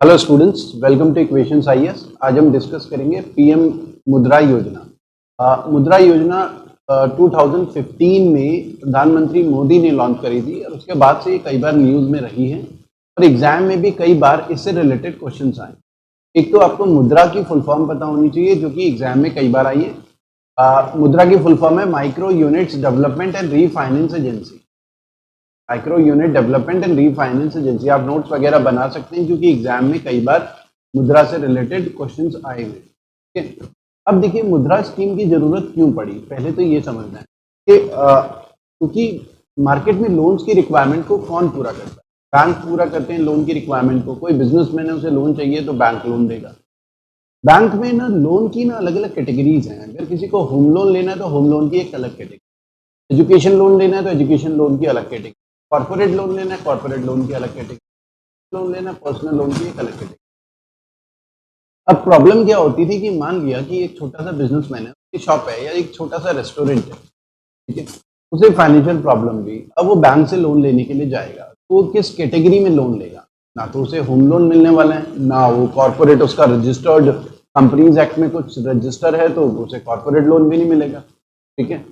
Hello students, welcome two equations IAS. आज हम discuss करेंगे पीएम मुद्रा योजना। मुद्रा योजना 2015 में प्रधानमंत्री मोदी ने लॉन्च करी थी और उसके बाद से ये कई बार न्यूज़ में रही है और एग्जाम में भी कई बार इससे रिलेटेड क्वेश्चंस आए। एक तो आपको मुद्रा की फुल फॉर्म पता होनी चाहिए जो कि एग्जाम में कई बार आई है। मुद्रा की फुल फॉर्म है micro units development and refinance agency. Micro unit development and refinance agency. आप नोट्स वगैरह बना सकते हैं क्योंकि एग्जाम में कई बार मुद्रा से रिलेटेड क्वेश्चंस आए हुए। ठीक है, अब देखिए मुद्रा स्कीम की जरूरत क्यों पड़ी। पहले तो ये समझना है कि क्योंकि मार्केट में लोन्स की रिक्वायरमेंट को कौन पूरा करता है। बैंक पूरा करते हैं लोन की रिक्वायरमेंट को। कोई बिजनेसमैन है, उसे लोन चाहिए तो बैंक लोन देगा। बैंक में ना लोन की ना अलग अलग कैटेगरीज हैं। अगर किसी को होम लोन लेना है तो होम लोन की एक अलग कैटेगरी, एजुकेशन लोन लेना है तो एजुकेशन लोन की अलग कैटेगरी, कॉर्पोरेट लोन लेना है कॉर्पोरेट लोन की अलग कैटेगरी, लोन लेना पर्सनल लोन की एक अलग कैटेगरी। अब प्रॉब्लम क्या होती थी कि मान लिया कि एक छोटा सा बिजनेसमैन है, उसकी शॉप है या एक छोटा सा रेस्टोरेंट है, ठीक है, उसे फाइनेंशियल प्रॉब्लम भी। अब वो बैंक से लोन लेने के लिए जाएगा तो वो किस कैटेगरी में लोन लेगा। ना तो उसे होम लोन मिलने वाला है, ना वो कॉर्पोरेट, उसका रजिस्टर्ड कंपनीज एक्ट में कुछ रजिस्टर है तो उसे कॉर्पोरेट लोन भी नहीं मिलेगा। ठीक है,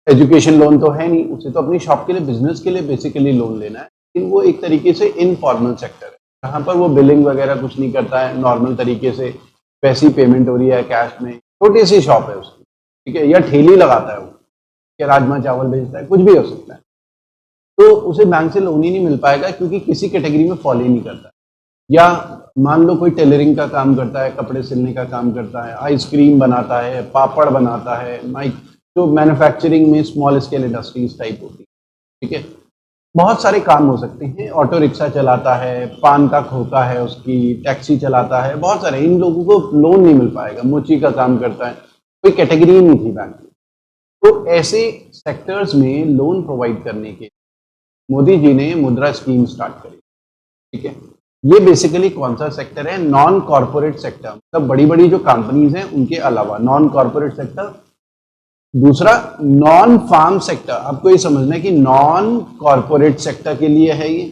एजुकेशन लोन तो है नहीं, उसे तो अपनी शॉप के लिए, बिजनेस के लिए बेसिकली लोन लेना है। लेकिन वो एक तरीके से इनफॉर्मल सेक्टर है जहाँ पर वो बिलिंग वगैरह कुछ नहीं करता है, नॉर्मल तरीके से वैसी पेमेंट हो रही है कैश में। छोटी सी शॉप है उसकी, ठीक है, या ठेली लगाता है वो, या राजमा चावल बेचता है, कुछ भी हो सकता है। तो उसे बैंक से लोन ही नहीं मिल पाएगा क्योंकि किसी कैटेगरी में फॉलो ही नहीं करता। या मान लो कोई टेलरिंग का काम करता है, कपड़े सिलने का काम करता है, आइसक्रीम बनाता है, पापड़ बनाता है, माइक, जो मैन्युफैक्चरिंग में स्मॉल स्केल इंडस्ट्रीज टाइप होती है। ठीक है, बहुत सारे काम हो सकते हैं। ऑटो रिक्शा चलाता है, पान का खोखा है उसकी, टैक्सी चलाता है, बहुत सारे। इन लोगों को लोन नहीं मिल पाएगा। मोची का काम करता है, कोई कैटेगरी ही नहीं थी बैंक में। तो ऐसे सेक्टर्स में लोन प्रोवाइड करने के मोदी जी ने मुद्रा स्कीम स्टार्ट करी। ठीक है, ये बेसिकली कौन सा सेक्टर है? नॉन कॉर्पोरेट सेक्टर, मतलब बड़ी बड़ी जो कंपनीज हैं उनके अलावा नॉन कॉर्पोरेट सेक्टर। दूसरा नॉन फार्म सेक्टर। आपको ये समझना है कि नॉन कॉर्पोरेट सेक्टर के लिए है ये।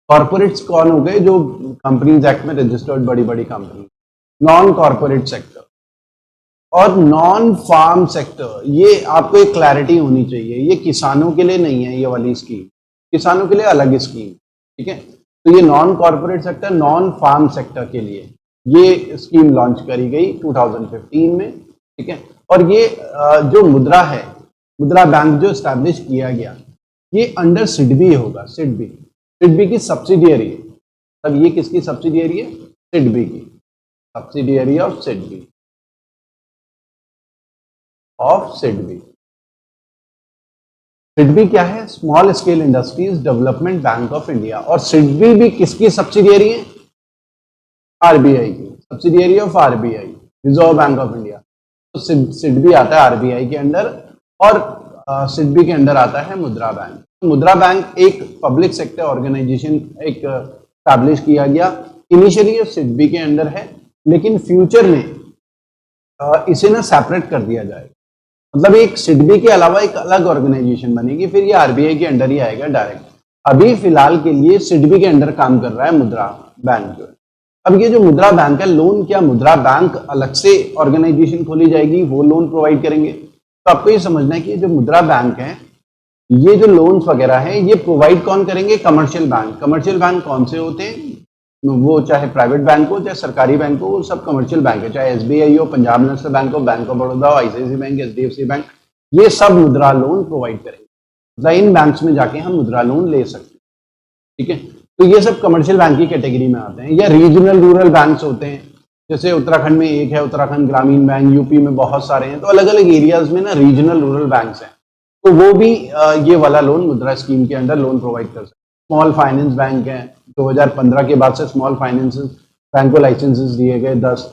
कॉर्पोरेट्स कौन हो गए? जो कंपनीज एक्ट में रजिस्टर्ड बड़ी बड़ी कंपनी, नॉन कॉर्पोरेट सेक्टर। और नॉन फार्म सेक्टर, ये आपको एक क्लैरिटी होनी चाहिए, ये किसानों के लिए नहीं है ये वाली स्कीम, किसानों के लिए अलग स्कीम। ठीक है, तो ये non corporate sector, non farm sector के लिए ये स्कीम लॉन्च करी गई 2015 में। ठीक है, और ये जो मुद्रा है, मुद्रा बैंक जो स्टैब्लिश किया गया, ये अंडर सिडबी होगा। सिडबी, सिडबी की सब्सिडियरी है। तब ये किसकी सब्सिडियरी है? सिडबी की subsidiary of SIDBI, of SIDBI. SIDBI क्या है? Small scale industries development bank of India. और सिडबी भी किसकी सब्सिडियरी है? आरबीआई की subsidiary of RBI, reserve bank of India. तो सिडबी आता है आरबीआई के अंडर और सिडबी के अंडर आता है मुद्रा बैंक। मुद्रा बैंक एक पब्लिक सेक्टर ऑर्गेनाइजेशन एक स्टैब्लिश किया गया। इनिशियली ये सिडबी के अंडर है, लेकिन फ्यूचर में इसे ना सेपरेट कर दिया जाएगा। मतलब एक सिडबी के अलावा एक अलग ऑर्गेनाइजेशन बनेगी, फिर ये आरबीआई के अंडर ही आएगा डायरेक्ट। अभी फिलहाल के लिए सिडबी के अंडर काम कर रहा है मुद्रा बैंक जो है। अब ये जो मुद्रा बैंक है, लोन क्या मुद्रा बैंक अलग से ऑर्गेनाइजेशन खोली जाएगी, वो लोन प्रोवाइड करेंगे? तो आपको ये समझना है कि ये जो मुद्रा बैंक है, ये जो लोन्स वगैरह हैं, ये प्रोवाइड कौन करेंगे? Commercial bank. कमर्शियल बैंक कौन से होते हैं? वो चाहे प्राइवेट बैंक हो, चाहे सरकारी बैंक हो, वो सब कमर्शियल बैंक है। चाहे एसबीआई हो, पंजाब नेशनल बैंक हो, बैंक ऑफ बड़ौदा हो, आईसीआईसी बैंक, एचडीएफसी बैंक, ये सब मुद्रा लोन प्रोवाइड करेंगे। मतलब इन बैंक्स में जाके हम मुद्रा लोन ले सकते हैं। ठीक है, तो ये सब कमर्शियल बैंक की कैटेगरी में आते हैं। या रीजनल रूरल बैंक्स होते हैं, जैसे उत्तराखंड में एक है उत्तराखंड ग्रामीण बैंक, यूपी में बहुत सारे हैं। तो अलग अलग एरियाज में ना रीजनल रूरल बैंक्स हैं, तो वो भी ये वाला लोन मुद्रा स्कीम के अंडर लोन प्रोवाइड कर सकते हैं। स्मॉल फाइनेंस बैंक है, 2015 के बाद से स्मॉल फाइनेंस बैंक को लाइसेंसेस दिए गए 10।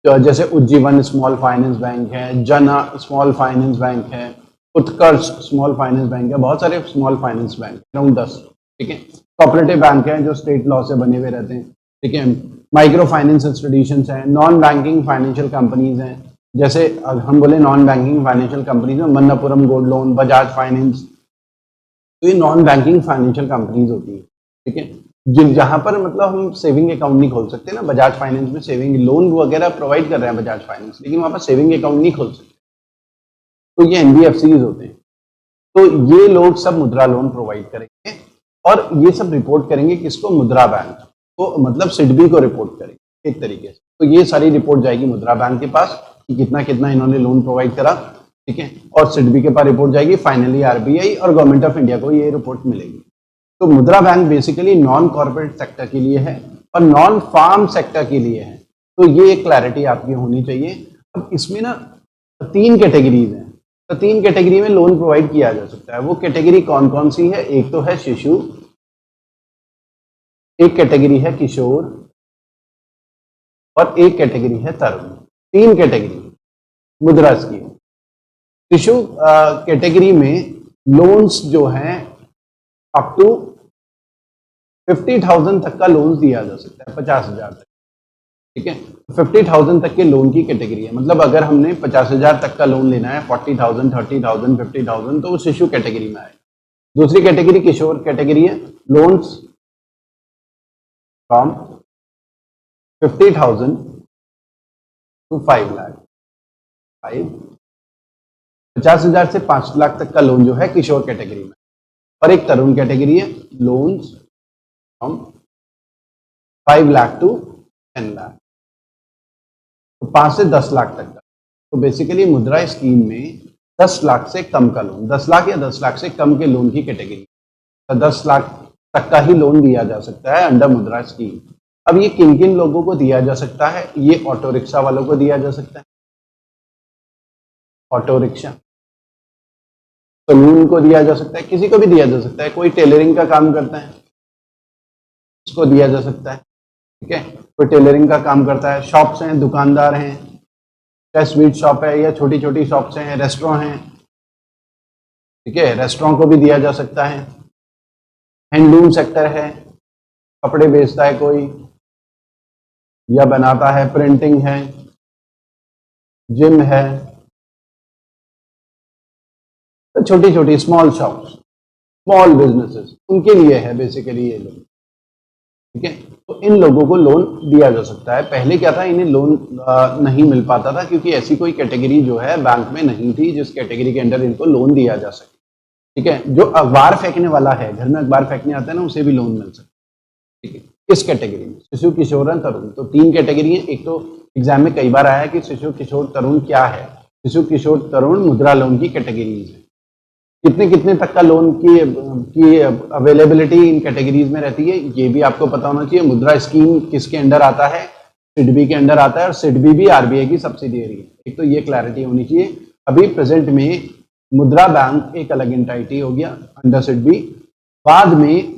तो जैसे उज्जीवन स्मॉल फाइनेंस बैंक है, जना स्मॉल फाइनेंस बैंक है, उत्कर्ष स्मॉल फाइनेंस बैंक है, बहुत सारे स्मॉल फाइनेंस बैंक, अराउंड 10। ठीक है, कोऑपरेटिव बैंक है जो स्टेट लॉ से बने हुए रहते हैं। ठीक है, माइक्रो फाइनेंस इंस्टीट्यूशंस हैं, नॉन बैंकिंग फाइनेंशियल कंपनीज हैं। जैसे हम बोले नॉन बैंकिंग फाइनेंशियल कंपनीज में Manappuram gold loan, Bajaj finance, तो ये नॉन बैंकिंग फाइनेंशियल कंपनीज होती है। ठीक है, जहां पर मतलब हम सेविंग अकाउंट नहीं खोल सकते ना, बजाज फाइनेंस में सेविंग लोन वगैरह प्रोवाइड कर रहे हैं बजाज फाइनेंस, लेकिन वहां पर सेविंग अकाउंट नहीं खोल सकते, तो ये एनबीएफसीज होते हैं। तो ये लोग सब मुद्रा लोन प्रोवाइड करेंगे और ये सब रिपोर्ट करेंगे किसको, मुद्रा बैंक को, मतलब सिडबी को रिपोर्ट करेंगे एक तरीके से। तो ये सारी रिपोर्ट जाएगी मुद्रा बैंक के पास कि कितना कितना इन्होंने लोन प्रोवाइड करा, ठीक है, और सिडबी के पास रिपोर्ट जाएगी, फाइनली आरबीआई और गवर्नमेंट ऑफ इंडिया को ये रिपोर्ट मिलेगी। तो मुद्रा bank basically non corporate sector के लिए है और नॉन फार्म सेक्टर के लिए है। तो ये एक क्लैरिटी आपकी होनी चाहिए। अब इसमें ना 3 कैटेगरीज हैं, तो 3 कैटेगरी में लोन प्रोवाइड किया जा सकता है। वो कैटेगरी कौन कौन सी है, एक तो है शिशु, एक कैटेगरी है किशोर और एक कैटेगरी है तरुण। 3 कैटेगरी मुद्रा स्कीम। शिशु कैटेगरी में लोन्स जो हैं अप टू 50,000 तक का लोन दिया जा सकता है, 50,000 तक, ठीक है। 50,000 तक के लोन की कैटेगरी है, मतलब अगर हमने 50,000 तक का लोन लेना है, 40,000, 30,000, 50,000, तो वो शिशु कैटेगरी में आएगा। दूसरी कैटेगरी किशोर कैटेगरी है, लोन्स फ्रॉम 50,000 टू 5 लाख, 50,000 से 5 लाख तक का लोन जो है किशोर कैटेगरी में। और एक तरुण कैटेगरी है, loans from 5 lakh to 10 lakh, तो 5 से 10 लाख तक का। तो बेसिकली मुद्रा स्कीम में 10 लाख से कम का लोन, 10 लाख या 10 लाख से कम के लोन की कैटेगरी, तो 10 लाख तक का ही लोन दिया जा सकता है अंडर मुद्रा स्कीम। अब ये किन किन लोगों को दिया जा सकता है, ये ऑटो रिक्शा वालों को दिया जा सकता है, ऑटो रिक्शा, सलून को दिया जा सकता है, किसी को भी दिया जा सकता है, कोई टेलरिंग का काम करता है उसको दिया जा सकता है, ठीक है, कोई टेलरिंग का काम करता है, शॉप्स हैं, दुकानदार हैं, चाहे स्वीट शॉप है या छोटी छोटी शॉप्स हैं, रेस्टोरेंट हैं, ठीक है, रेस्टोरेंट को भी दिया जा सकता है। हैंडलूम सेक्टर है, कपड़े बेचता है कोई या बनाता है, प्रिंटिंग है, जिम है, तो छोटी छोटी स्मॉल शॉप्स, स्मॉल बिजनेसेस, उनके लिए है बेसिकली ये लोन, ठीक है। तो इन लोगों को लोन दिया जा सकता है। पहले क्या था, इन्हें लोन नहीं मिल पाता था क्योंकि ऐसी कोई कैटेगरी जो है बैंक में नहीं थी जिस कैटेगरी के अंडर इनको लोन दिया जा सके, ठीक है। जो अखबार फेंकने वाला है, घर में अखबार फेंकने आता है ना, उसे भी लोन मिल सकता है, ठीक है, इस कैटेगरी में। शिशु, किशोर, तरुण, तो 3 कैटेगरी है। एक तो एग्जाम में कई बार आया कि शिशु, किशोर, तरुण क्या है। शिशु, किशोर, तरुण मुद्रा लोन की कैटेगरीज है। कितने कितने तक का लोन की अवेलेबिलिटी इन कैटेगरीज में रहती है, ये भी आपको पता होना चाहिए। मुद्रा स्कीम किसके अंडर आता है, सिडबी के अंडर आता है, और सिडबी भी आरबीआई की सब्सिडियरी है। एक तो ये क्लैरिटी होनी चाहिए। अभी प्रेजेंट में मुद्रा बैंक एक अलग एंटाइटी हो गया अंडर सिडबी, बाद में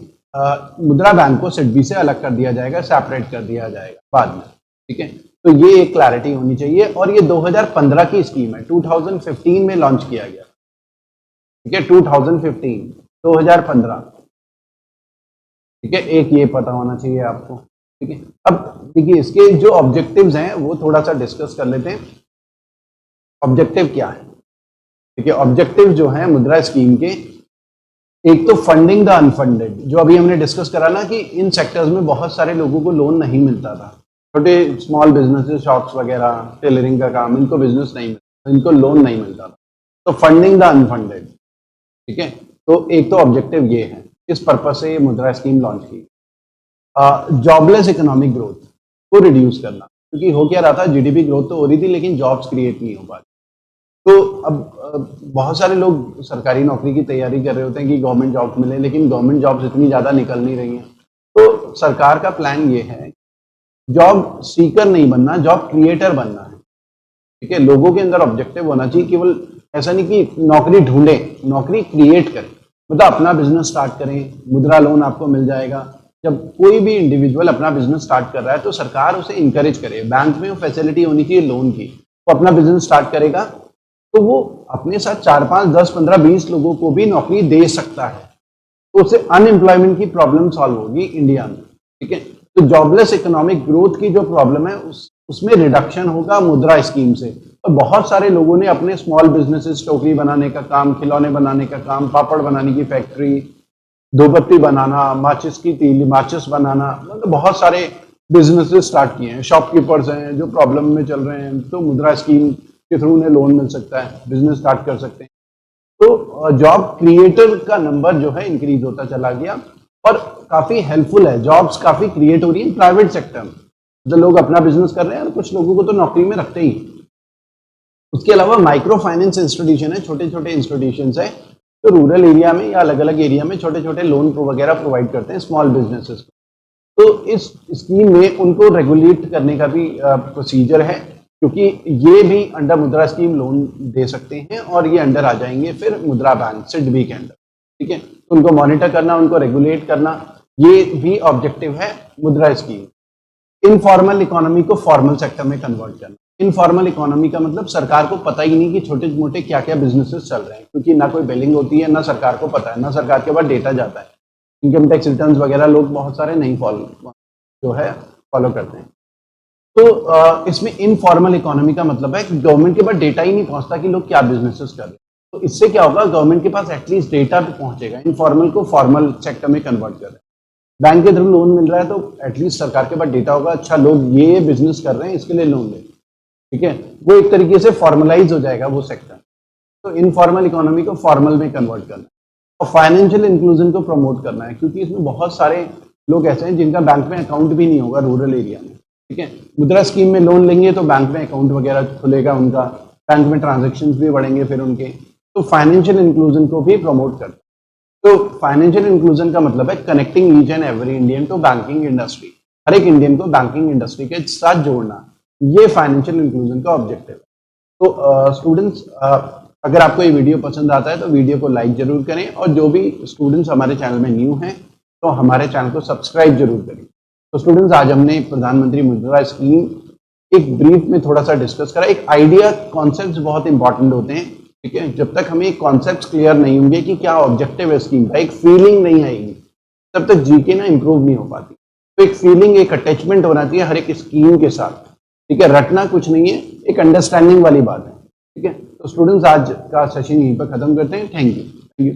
मुद्रा बैंक को सिडबी से अलग कर दिया जाएगा, सेपरेट कर दिया जाएगा बाद में, ठीक है। तो ये एक क्लैरिटी होनी चाहिए। और ये 2015 की स्कीम है, 2015 में लॉन्च किया गया, ठीक है, 2015, ठीक है, एक ये पता होना चाहिए आपको, ठीक है। अब देखिए इसके जो ऑब्जेक्टिव्स हैं वो थोड़ा सा डिस्कस कर लेते हैं। ऑब्जेक्टिव क्या है, ठीक है। ऑब्जेक्टिव जो है मुद्रा स्कीम के, एक तो फंडिंग द अनफंडेड, जो अभी हमने डिस्कस करा ना कि इन सेक्टर्स में बहुत सारे लोगों को लोन नहीं मिलता था, छोटे स्मॉल बिजनेसेस, शॉप्स वगैरह, टेलरिंग का काम, इनको बिजनेस नहीं मिलता, इनको लोन नहीं मिलता था, तो फंडिंग द अनफंडेड, ठीक है। तो एक तो ऑब्जेक्टिव ये है, इस पर्पज से ये मुद्रा स्कीम लॉन्च की। जॉबलेस इकोनॉमिक ग्रोथ को रिड्यूस करना, क्योंकि हो क्या रहा था, जीडीपी ग्रोथ तो हो रही थी लेकिन जॉब्स क्रिएट नहीं हो पा रही। तो अब बहुत सारे लोग सरकारी नौकरी की तैयारी कर रहे होते हैं कि गवर्नमेंट जॉब मिले, लेकिन गवर्नमेंट जॉब्स इतनी ज़्यादा निकल नहीं रही हैं। तो सरकार का प्लान ये है, जॉब सीकर नहीं बनना, जॉब क्रिएटर बनना है, ठीक है। लोगों के अंदर ऑब्जेक्टिव होना चाहिए, केवल ऐसा नहीं कि नौकरी ढूंढें, नौकरी क्रिएट करें, मतलब अपना बिजनेस स्टार्ट करें, मुद्रा लोन आपको मिल जाएगा। जब कोई भी इंडिविजुअल अपना बिजनेस स्टार्ट कर रहा है तो सरकार उसे इंकरेज करे, बैंक में वो फैसिलिटी होनी चाहिए लोन की, वो अपना बिजनेस स्टार्ट करेगा तो वो अपने साथ 4, 5, 10, 15, 20 लोगों को भी नौकरी दे सकता है, तो उससे अनएम्प्लॉयमेंट की प्रॉब्लम सॉल्व होगी इंडिया में, ठीक है। तो जॉबलेस इकोनॉमिक ग्रोथ की जो प्रॉब्लम है उसमें रिडक्शन होगा मुद्रा स्कीम से। और बहुत सारे लोगों ने अपने स्मॉल बिजनेसेस, टोकरी बनाने का काम, खिलौने बनाने का काम, पापड़ बनाने की फैक्ट्री, धूपबत्ती बनाना, माचिस की तीली, माचिस बनाना, मतलब बहुत सारे बिजनेसेस स्टार्ट किए हैं। शॉपकीपर्स हैं जो प्रॉब्लम में चल रहे हैं, तो मुद्रा स्कीम के थ्रू उन्हें लोन मिल सकता है, बिजनेस स्टार्ट कर सकते हैं। तो जॉब क्रिएटर का नंबर जो है इंक्रीज होता चला गया और काफी हेल्पफुल है। जॉब्स काफी क्रिएट हो रही है प्राइवेट सेक्टर में, जो लोग अपना बिजनेस कर रहे हैं और कुछ लोगों को तो नौकरी में रखते ही। उसके अलावा माइक्रो फाइनेंस इंस्टीट्यूशन है, छोटे छोटे इंस्टीट्यूशन है जो रूरल एरिया में या अलग अलग एरिया में छोटे छोटे लोन वगैरह प्रोवाइड करते हैं स्मॉल बिजनेसेस को। तो इस स्कीम में उनको रेगुलेट करने का भी प्रोसीजर है, क्योंकि ये भी अंडर मुद्रा स्कीम लोन दे सकते हैं और ये अंडर आ जाएंगे फिर मुद्रा बैंक सिडबी के अंडर। ठीक है, उनको मॉनिटर करना, उनको रेगुलेट करना, ये भी ऑब्जेक्टिव है मुद्रा स्कीम। इनफॉर्मल इकोनॉमी को फॉर्मल सेक्टर में कन्वर्ट करना। इनफॉर्मल इकोनॉमी का मतलब सरकार को पता ही नहीं कि छोटे मोटे क्या क्या बिजनेसेस चल रहे हैं, क्योंकि ना कोई बिलिंग होती है, ना सरकार को पता है, ना सरकार के पास डेटा जाता है। इनकम टैक्स रिटर्न्स वगैरह लोग बहुत सारे नहीं फॉलो करते हैं। तो इसमें इनफॉर्मल इकोनॉमी का मतलब है कि गवर्नमेंट के पास डेटा ही नहीं पहुंचता कि लोग क्या बिजनेसेस कर रहे हैं। तो इससे क्या होगा, गवर्नमेंट के पास एटलीस्ट डेटा भी पहुंचेगा। इनफॉर्मल को फॉर्मल सेक्टर में कन्वर्ट कर रहे हैं। बैंक के थ्रू लोन मिल रहा है तो एटलीस्ट सरकार के पास डेटा होगा, अच्छा लोग ये बिजनेस कर रहे हैं, इसके लिए लोन ले। ठीक है, वो एक तरीके से फॉर्मलाइज हो जाएगा वो सेक्टर। तो इनफॉर्मल इकोनॉमी को फॉर्मल में कन्वर्ट करना है और फाइनेंशियल इंक्लूजन को प्रमोट करना है, क्योंकि इसमें बहुत सारे लोग ऐसे हैं जिनका बैंक में अकाउंट भी नहीं होगा रूरल एरिया में। ठीक है, मुद्रा स्कीम में लोन लेंगे तो बैंक में अकाउंट वगैरह खुलेगा उनका, बैंक में ट्रांजेक्शन भी बढ़ेंगे फिर उनके। तो फाइनेंशियल इंक्लूजन को भी प्रमोट करता है। तो फाइनेंशियल इंक्लूजन का मतलब है connecting each and every Indian to banking industry. हर एक इंडियन को बैंकिंग इंडस्ट्री के साथ जोड़ना, ये फाइनेंशियल इंक्लूजन का ऑब्जेक्टिव है। तो स्टूडेंट्स, अगर आपको ये वीडियो पसंद आता है तो वीडियो को लाइक जरूर करें, और जो भी स्टूडेंट्स हमारे चैनल में न्यू हैं तो हमारे चैनल को सब्सक्राइब जरूर करें। तो स्टूडेंट्स, आज हमने प्रधानमंत्री मुद्रा स्कीम एक ब्रीफ में थोड़ा सा डिस्कस करा। एक आइडिया, कॉन्सेप्ट्स बहुत इंपॉर्टेंट होते हैं। ठीक है, जब तक हमें कॉन्सेप्ट्स क्लियर नहीं होंगे कि क्या ऑब्जेक्टिव है स्कीम का, एक फीलिंग नहीं आएगी, तब तक जीके ना इंप्रूव नहीं हो पाती। तो एक फीलिंग, एक अटैचमेंट होना चाहिए हर एक स्कीम के साथ। ठीक है, रटना कुछ नहीं है, एक अंडरस्टैंडिंग वाली बात है। ठीक है, तो स्टूडेंट्स, आज का सेशन यहीं पर खत्म करते हैं। Thank you.